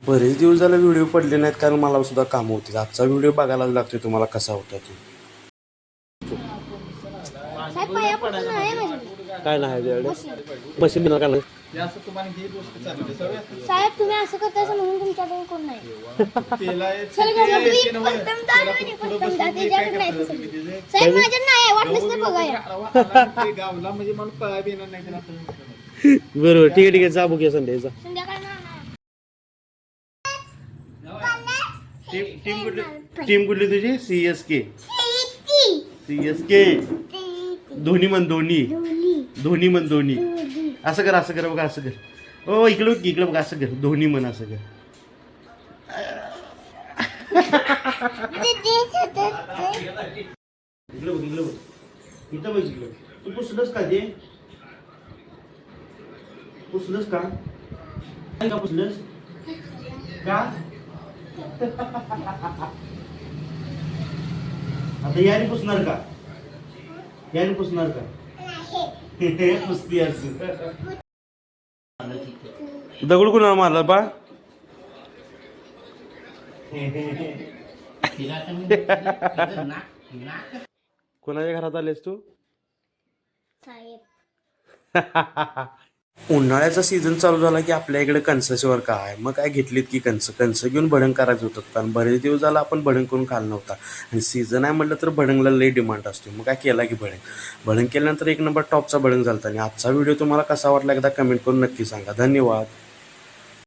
बरेच दिवस झाले व्हिडिओ पडले नाहीत कारण मला सुद्धा कामं होती. आजचा व्हिडिओ बघायलाच लागतोय तुम्हाला कसा होता तो. काय नाही मशीन बिना काय नाही साहेब, तुम्ही असं करताय म्हणून तुमच्याकडे कोण नाही. साहेब माझ्या नाही वाटलंच तर बघा गावला म्हणजे मला पळा येणार नाही त्याला. बरोबर, ठीक आहे ठीक आहे, जा बघूया संध्याचा. टीम कुठली तुझी? CSK. धोनी म्हण, धोनी म्हण, धोनी. असं कर बघा, असं कर. ओ इकडे बघा, असं कर, धोनी म्हण, असं कर. इकडे बघ इथं बघ इकडे. तू पुसलंस का ते? पुसलंस का? पुसलंस का? आता याने पुसणार का? पुसती असं. दगड कुणाला मारला बा? कोणाच्या घरात आलेस तू? उन्हाळ्याचा सीझन चालू झाला की आपल्या इकडे कणसाच्यावर काय मग काय घेतलीत की कणस घेऊन भडंग करायचं होतं. कारण बरेच दिवस झाला आपण भडंग करून खाल्ला नव्हता आणि सीझन आहे म्हटलं तर भडंगला लई डिमांड असते. मग काय केला की भडंग केल्यानंतर एक नंबर टॉपचा भडंग झाला. आणि आजचा व्हिडिओ तुम्हाला कसा वाटला एकदा कमेंट करून नक्की सांगा. धन्यवाद.